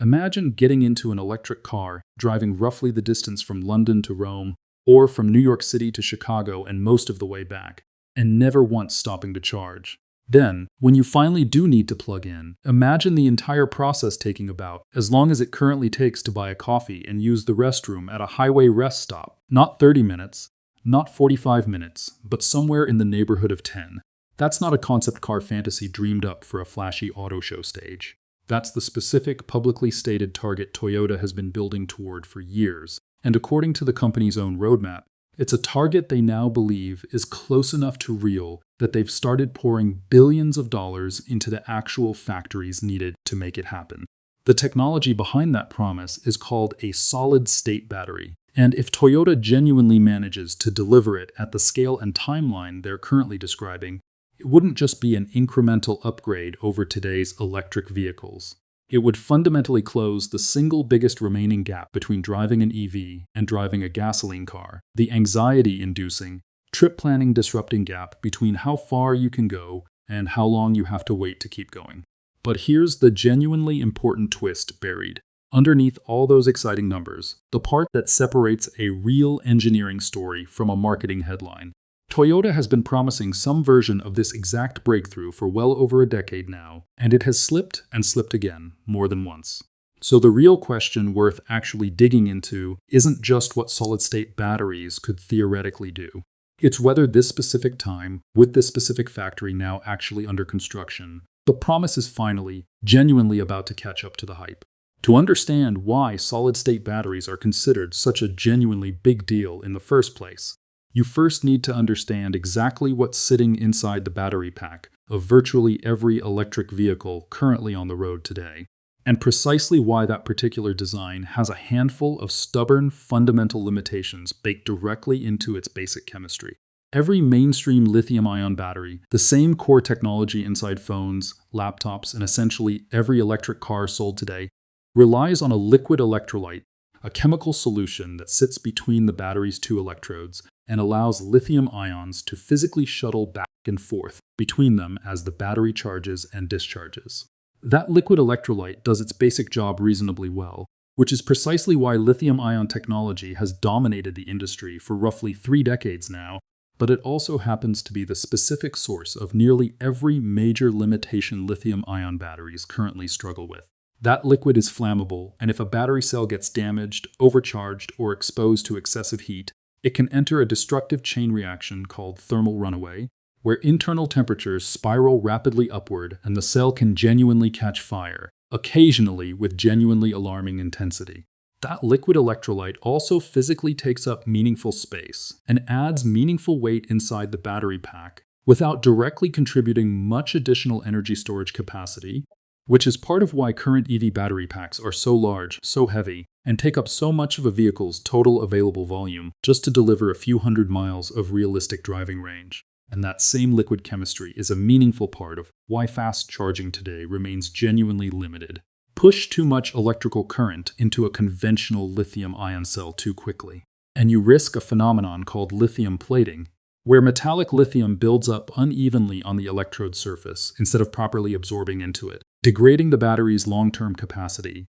Imagine getting into an electric car, driving roughly the distance from London to Rome, or from New York City to Chicago and most of the way back, and never once stopping to charge. Then, when you finally do need to plug in, imagine the entire process taking about as long as it currently takes to buy a coffee and use the restroom at a highway rest stop. Not 30 minutes, not 45 minutes, but somewhere in the neighborhood of 10. That's not a concept car fantasy dreamed up for a flashy auto show stage. That's the specific, publicly stated target Toyota has been building toward for years, and according to the company's own roadmap, it's a target they now believe is close enough to real that they've started pouring billions of dollars into the actual factories needed to make it happen. The technology behind that promise is called a solid-state battery, and if Toyota genuinely manages to deliver it at the scale and timeline they're currently describing, it wouldn't just be an incremental upgrade over today's electric vehicles. It would fundamentally close the single biggest remaining gap between driving an EV and driving a gasoline car, the anxiety-inducing, trip-planning disrupting gap between how far you can go and how long you have to wait to keep going. But here's the genuinely important twist buried. Underneath all those exciting numbers, the part that separates a real engineering story from a marketing headline. Toyota has been promising some version of this exact breakthrough for well over a decade now, and it has slipped and slipped again, more than once. So the real question worth actually digging into isn't just what solid-state batteries could theoretically do. It's whether this specific time, with this specific factory now actually under construction, the promise is finally, genuinely about to catch up to the hype. To understand why solid-state batteries are considered such a genuinely big deal in the first place, you first need to understand exactly what's sitting inside the battery pack of virtually every electric vehicle currently on the road today, and precisely why that particular design has a handful of stubborn, fundamental limitations baked directly into its basic chemistry. Every mainstream lithium-ion battery, the same core technology inside phones, laptops, and essentially every electric car sold today, relies on a liquid electrolyte, a chemical solution that sits between the battery's two electrodes and allows lithium ions to physically shuttle back and forth between them as the battery charges and discharges. That liquid electrolyte does its basic job reasonably well, which is precisely why lithium-ion technology has dominated the industry for roughly 3 decades now, but it also happens to be the specific source of nearly every major limitation lithium-ion batteries currently struggle with. That liquid is flammable, and if a battery cell gets damaged, overcharged, or exposed to excessive heat, it can enter a destructive chain reaction called thermal runaway, where internal temperatures spiral rapidly upward and the cell can genuinely catch fire, occasionally with genuinely alarming intensity. That liquid electrolyte also physically takes up meaningful space and adds meaningful weight inside the battery pack without directly contributing much additional energy storage capacity, which is part of why current EV battery packs are so large, so heavy, and take up so much of a vehicle's total available volume just to deliver a few hundred miles of realistic driving range. And that same liquid chemistry is a meaningful part of why fast charging today remains genuinely limited. Push too much electrical current into a conventional lithium-ion cell too quickly, and you risk a phenomenon called lithium plating, where metallic lithium builds up unevenly on the electrode surface instead of properly absorbing into it, degrading the battery's long-term capacity,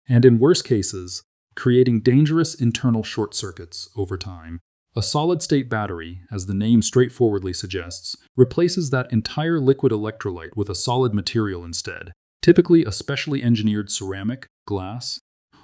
and in worse cases, creating dangerous internal short circuits over time. A solid-state battery, as the name straightforwardly suggests, replaces that entire liquid electrolyte with a solid material instead, typically a specially engineered ceramic, glass,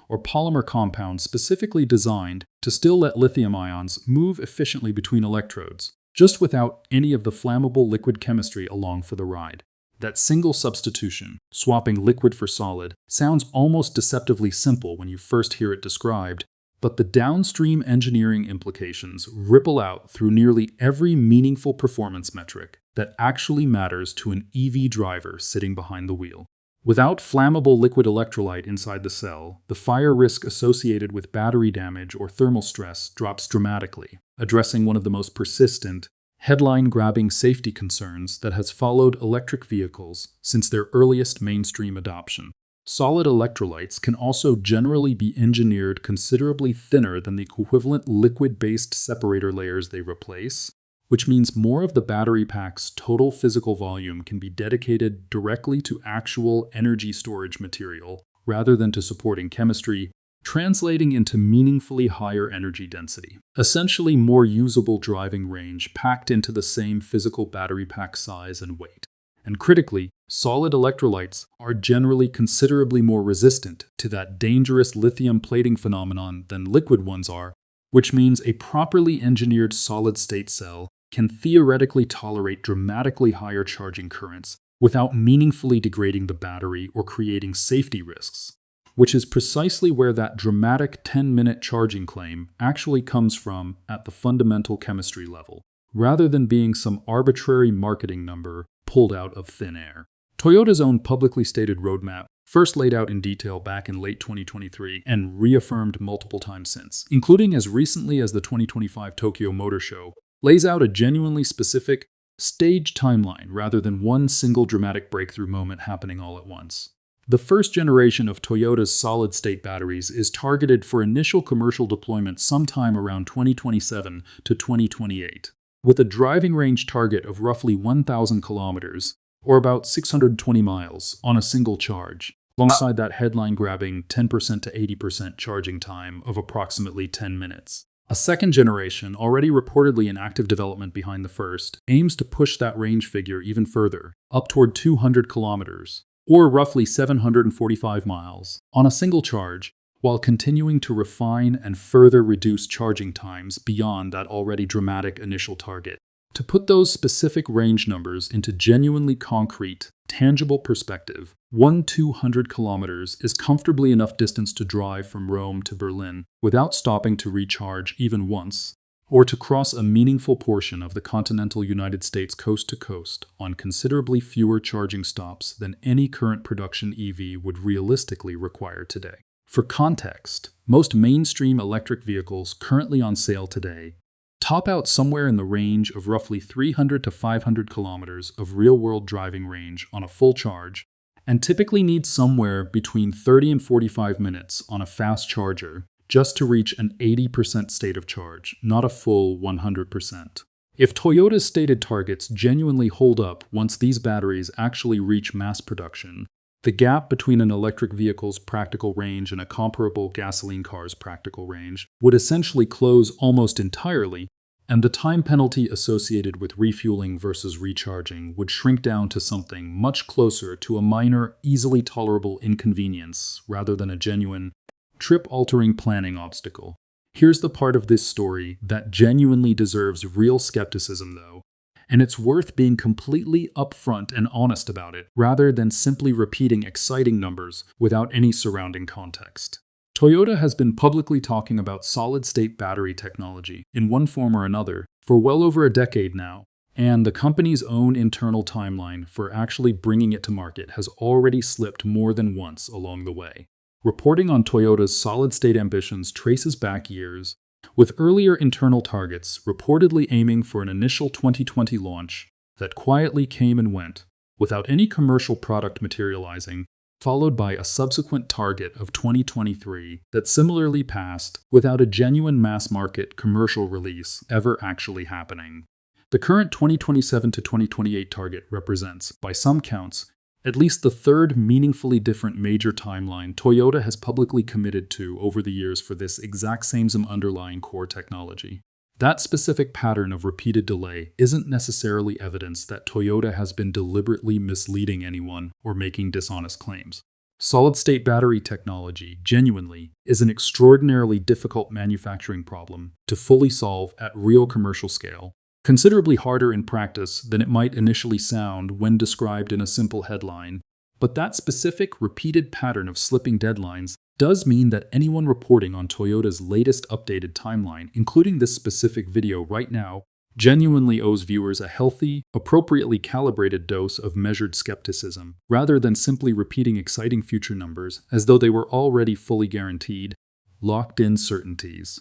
or polymer compound specifically designed to still let lithium ions move efficiently between electrodes, just without any of the flammable liquid chemistry along for the ride. That single substitution, swapping liquid for solid, sounds almost deceptively simple when you first hear it described, but the downstream engineering implications ripple out through nearly every meaningful performance metric that actually matters to an EV driver sitting behind the wheel. Without flammable liquid electrolyte inside the cell, the fire risk associated with battery damage or thermal stress drops dramatically, addressing one of the most persistent, headline-grabbing safety concerns that has followed electric vehicles since their earliest mainstream adoption. Solid electrolytes can also generally be engineered considerably thinner than the equivalent liquid-based separator layers they replace, which means more of the battery pack's total physical volume can be dedicated directly to actual energy storage material, rather than to supporting chemistry, translating into meaningfully higher energy density. Essentially more usable driving range packed into the same physical battery pack size and weight. And critically, solid electrolytes are generally considerably more resistant to that dangerous lithium plating phenomenon than liquid ones are, which means a properly engineered solid-state cell can theoretically tolerate dramatically higher charging currents without meaningfully degrading the battery or creating safety risks, which is precisely where that dramatic 10-minute charging claim actually comes from at the fundamental chemistry level, rather than being some arbitrary marketing number pulled out of thin air. Toyota's own publicly stated roadmap, first laid out in detail back in late 2023 and reaffirmed multiple times since, including as recently as the 2025 Tokyo Motor Show, lays out a genuinely specific, staged timeline rather than one single dramatic breakthrough moment happening all at once. The first generation of Toyota's solid-state batteries is targeted for initial commercial deployment sometime around 2027 to 2028, with a driving range target of roughly 1,000 kilometers, or about 620 miles, on a single charge, alongside that headline-grabbing 10% to 80% charging time of approximately 10 minutes. A second generation, already reportedly in active development behind the first, aims to push that range figure even further, up toward 200 kilometers, or roughly 745 miles, on a single charge, while continuing to refine and further reduce charging times beyond that already dramatic initial target. To put those specific range numbers into genuinely concrete, tangible perspective, 200 kilometers is comfortably enough distance to drive from Rome to Berlin without stopping to recharge even once, or to cross a meaningful portion of the continental United States coast to coast on considerably fewer charging stops than any current production EV would realistically require today. For context, most mainstream electric vehicles currently on sale today top out somewhere in the range of roughly 300 to 500 kilometers of real-world driving range on a full charge, and typically need somewhere between 30 and 45 minutes on a fast charger just to reach an 80% state of charge, not a full 100%. If Toyota's stated targets genuinely hold up once these batteries actually reach mass production, the gap between an electric vehicle's practical range and a comparable gasoline car's practical range would essentially close almost entirely, and the time penalty associated with refueling versus recharging would shrink down to something much closer to a minor, easily tolerable inconvenience rather than a genuine, trip-altering planning obstacle. Here's the part of this story that genuinely deserves real skepticism, though, and it's worth being completely upfront and honest about it, rather than simply repeating exciting numbers without any surrounding context. Toyota has been publicly talking about solid-state battery technology, in one form or another, for well over a decade now, and the company's own internal timeline for actually bringing it to market has already slipped more than once along the way. Reporting on Toyota's solid-state ambitions traces back years, with earlier internal targets reportedly aiming for an initial 2020 launch that quietly came and went, without any commercial product materializing, followed by a subsequent target of 2023 that similarly passed without a genuine mass-market commercial release ever actually happening. The current 2027 to 2028 target represents, by some counts, at least the third meaningfully different major timeline Toyota has publicly committed to over the years for this exact same underlying core technology. That specific pattern of repeated delay isn't necessarily evidence that Toyota has been deliberately misleading anyone or making dishonest claims. Solid-state battery technology, genuinely, is an extraordinarily difficult manufacturing problem to fully solve at real commercial scale, considerably harder in practice than it might initially sound when described in a simple headline. But that specific, repeated pattern of slipping deadlines does mean that anyone reporting on Toyota's latest updated timeline, including this specific video right now, genuinely owes viewers a healthy, appropriately calibrated dose of measured skepticism, rather than simply repeating exciting future numbers as though they were already fully guaranteed, locked-in certainties.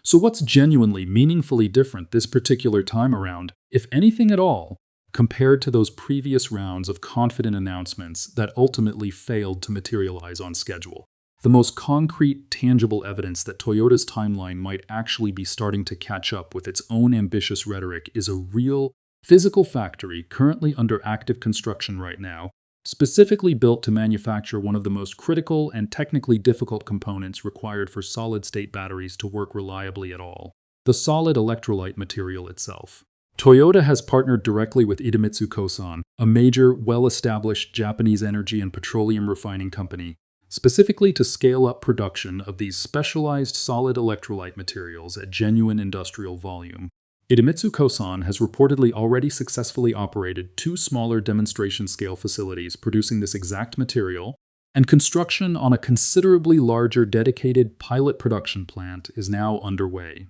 So what's genuinely, meaningfully different this particular time around, if anything at all, compared to those previous rounds of confident announcements that ultimately failed to materialize on schedule? The most concrete, tangible evidence that Toyota's timeline might actually be starting to catch up with its own ambitious rhetoric is a real, physical factory currently under active construction right now, specifically built to manufacture one of the most critical and technically difficult components required for solid-state batteries to work reliably at all: the solid electrolyte material itself. Toyota has partnered directly with Idemitsu Kosan, a major, well-established Japanese energy and petroleum refining company, specifically to scale up production of these specialized solid electrolyte materials at genuine industrial volume. Idemitsu Kosan has reportedly already successfully operated 2 smaller demonstration-scale facilities producing this exact material, and construction on a considerably larger dedicated pilot production plant is now underway,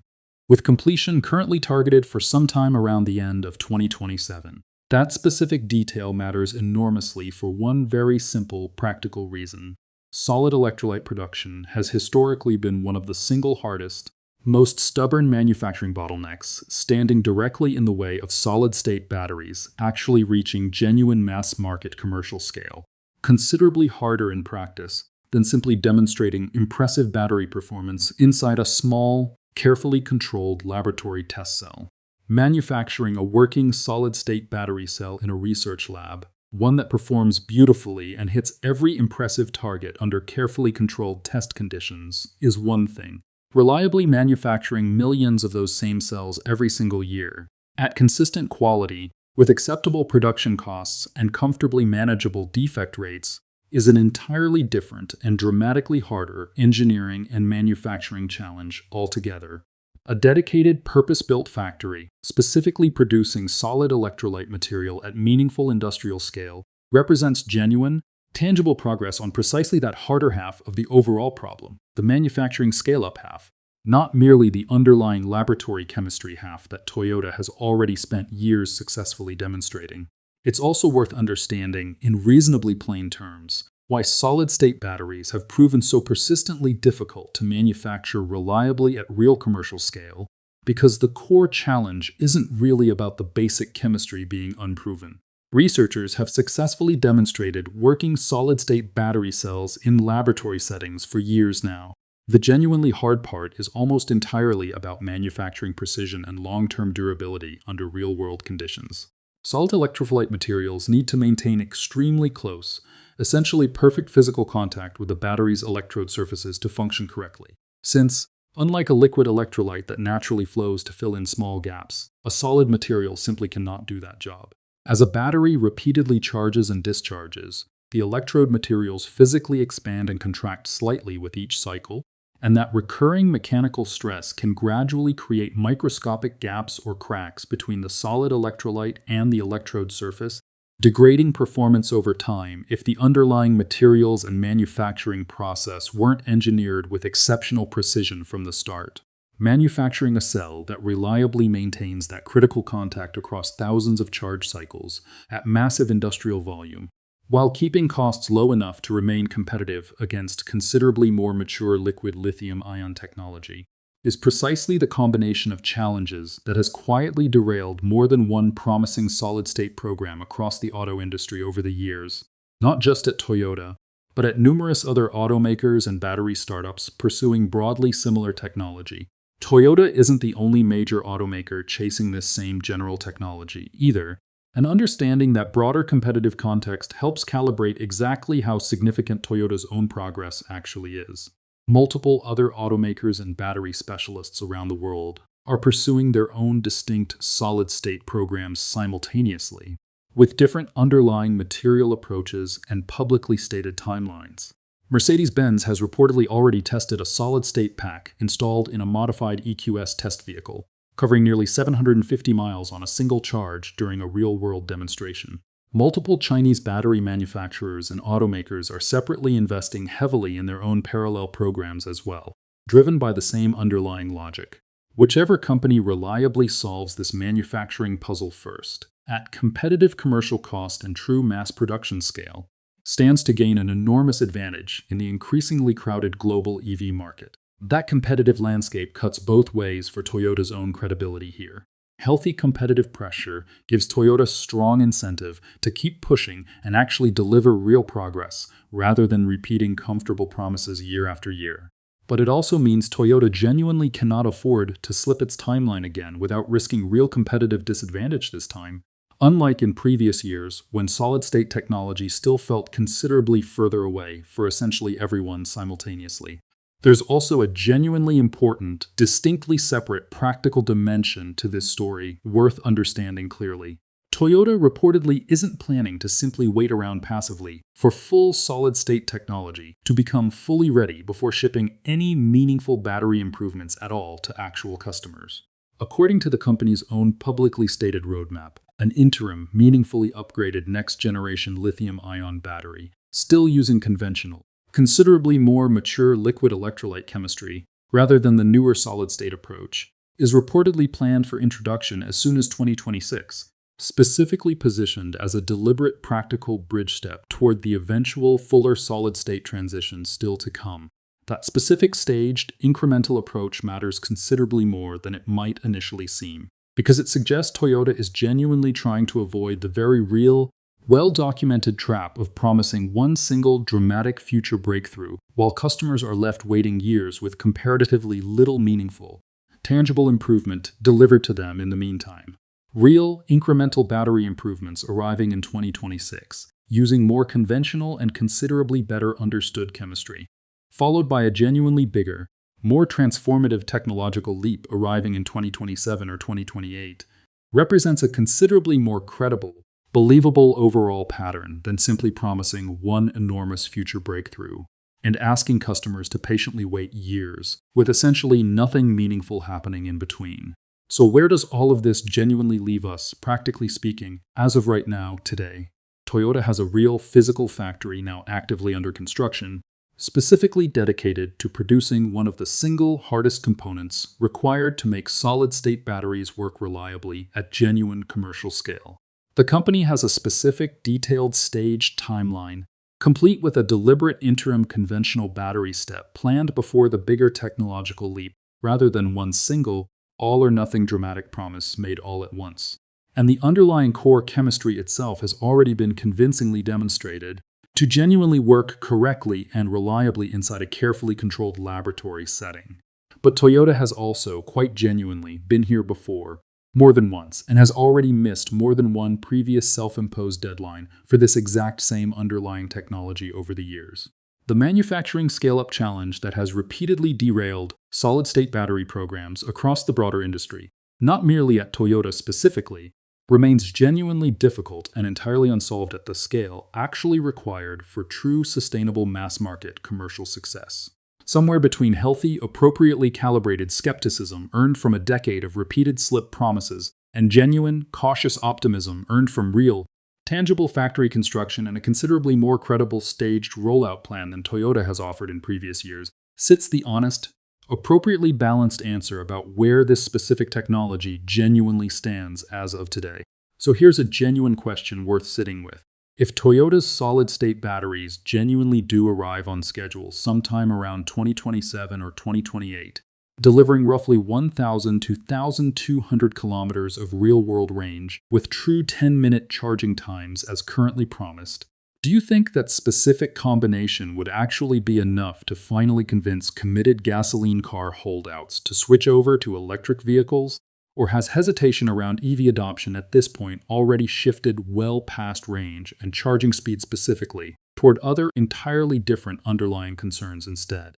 with completion currently targeted for sometime around the end of 2027. That specific detail matters enormously for one very simple, practical reason. Solid electrolyte production has historically been one of the single hardest, most stubborn manufacturing bottlenecks, standing directly in the way of solid-state batteries actually reaching genuine mass-market commercial scale. Considerably harder in practice than simply demonstrating impressive battery performance inside a small, carefully controlled laboratory test cell. Manufacturing a working solid-state battery cell in a research lab, one that performs beautifully and hits every impressive target under carefully controlled test conditions, is one thing. Reliably manufacturing millions of those same cells every single year, at consistent quality, with acceptable production costs and comfortably manageable defect rates, is an entirely different and dramatically harder engineering and manufacturing challenge altogether. A dedicated, purpose-built factory, specifically producing solid electrolyte material at meaningful industrial scale, represents genuine, tangible progress on precisely that harder half of the overall problem, the manufacturing scale-up half, not merely the underlying laboratory chemistry half that Toyota has already spent years successfully demonstrating. It's also worth understanding, in reasonably plain terms, why solid-state batteries have proven so persistently difficult to manufacture reliably at real commercial scale, because the core challenge isn't really about the basic chemistry being unproven. Researchers have successfully demonstrated working solid-state battery cells in laboratory settings for years now. The genuinely hard part is almost entirely about manufacturing precision and long-term durability under real-world conditions. Solid electrolyte materials need to maintain extremely close, essentially perfect physical contact with the battery's electrode surfaces to function correctly. Since, unlike a liquid electrolyte that naturally flows to fill in small gaps, a solid material simply cannot do that job. As a battery repeatedly charges and discharges, the electrode materials physically expand and contract slightly with each cycle, and that recurring mechanical stress can gradually create microscopic gaps or cracks between the solid electrolyte and the electrode surface, degrading performance over time if the underlying materials and manufacturing process weren't engineered with exceptional precision from the start. Manufacturing a cell that reliably maintains that critical contact across thousands of charge cycles at massive industrial volume, while keeping costs low enough to remain competitive against considerably more mature liquid lithium-ion technology, is precisely the combination of challenges that has quietly derailed more than one promising solid-state program across the auto industry over the years, not just at Toyota, but at numerous other automakers and battery startups pursuing broadly similar technology. Toyota isn't the only major automaker chasing this same general technology either, and understanding that broader competitive context helps calibrate exactly how significant Toyota's own progress actually is. Multiple other automakers and battery specialists around the world are pursuing their own distinct solid-state programs simultaneously, with different underlying material approaches and publicly stated timelines. Mercedes-Benz has reportedly already tested a solid-state pack installed in a modified EQS test vehicle, covering nearly 750 miles on a single charge during a real-world demonstration. Multiple Chinese battery manufacturers and automakers are separately investing heavily in their own parallel programs as well, driven by the same underlying logic. Whichever company reliably solves this manufacturing puzzle first, at competitive commercial cost and true mass production scale, stands to gain an enormous advantage in the increasingly crowded global EV market. That competitive landscape cuts both ways for Toyota's own credibility here. Healthy competitive pressure gives Toyota strong incentive to keep pushing and actually deliver real progress, rather than repeating comfortable promises year after year. But it also means Toyota genuinely cannot afford to slip its timeline again without risking real competitive disadvantage this time. unlike in previous years when solid-state technology still felt considerably further away for essentially everyone simultaneously. There's also a genuinely important, distinctly separate practical dimension to this story worth understanding clearly. Toyota reportedly isn't planning to simply wait around passively for full solid-state technology to become fully ready before shipping any meaningful battery improvements at all to actual customers. According to the company's own publicly stated roadmap, an interim, meaningfully upgraded next-generation lithium-ion battery, still using conventional, considerably more mature liquid electrolyte chemistry rather than the newer solid-state approach, is reportedly planned for introduction as soon as 2026, specifically positioned as a deliberate practical bridge step toward the eventual fuller solid-state transition still to come. That specific staged, incremental approach matters considerably more than it might initially seem, because it suggests Toyota is genuinely trying to avoid the very real, well-documented trap of promising one single dramatic future breakthrough, while customers are left waiting years with comparatively little meaningful, tangible improvement delivered to them in the meantime. Real, incremental battery improvements arriving in 2026, using more conventional and considerably better understood chemistry, followed by a genuinely bigger, more transformative technological leap arriving in 2027 or 2028, represents a considerably more credible, believable overall pattern than simply promising one enormous future breakthrough and asking customers to patiently wait years, with essentially nothing meaningful happening in between. So where does all of this genuinely leave us, practically speaking, as of right now, today? Toyota has a real physical factory now actively under construction, specifically dedicated to producing one of the single hardest components required to make solid-state batteries work reliably at genuine commercial scale. The company has a specific, detailed staged timeline, complete with a deliberate interim conventional battery step planned before the bigger technological leap, rather than one single, all-or-nothing dramatic promise made all at once. And the underlying core chemistry itself has already been convincingly demonstrated to genuinely work correctly and reliably inside a carefully controlled laboratory setting. But Toyota has also, quite genuinely, been here before, more than once, and has already missed more than one previous self-imposed deadline for this exact same underlying technology over the years. The manufacturing scale-up challenge that has repeatedly derailed solid-state battery programs across the broader industry, not merely at Toyota specifically, remains genuinely difficult and entirely unsolved at the scale actually required for true sustainable mass-market commercial success. Somewhere between healthy, appropriately calibrated skepticism earned from a decade of repeated slip promises and genuine, cautious optimism earned from real, tangible factory construction and a considerably more credible staged rollout plan than Toyota has offered in previous years, sits the honest, appropriately balanced answer about where this specific technology genuinely stands as of today. So here's a genuine question worth sitting with. If Toyota's solid-state batteries genuinely do arrive on schedule sometime around 2027 or 2028, delivering roughly 1,000 to 1,200 kilometers of real-world range with true 10-minute charging times as currently promised, do you think that specific combination would actually be enough to finally convince committed gasoline car holdouts to switch over to electric vehicles? Or has hesitation around EV adoption at this point already shifted well past range and charging speed specifically toward other entirely different underlying concerns instead?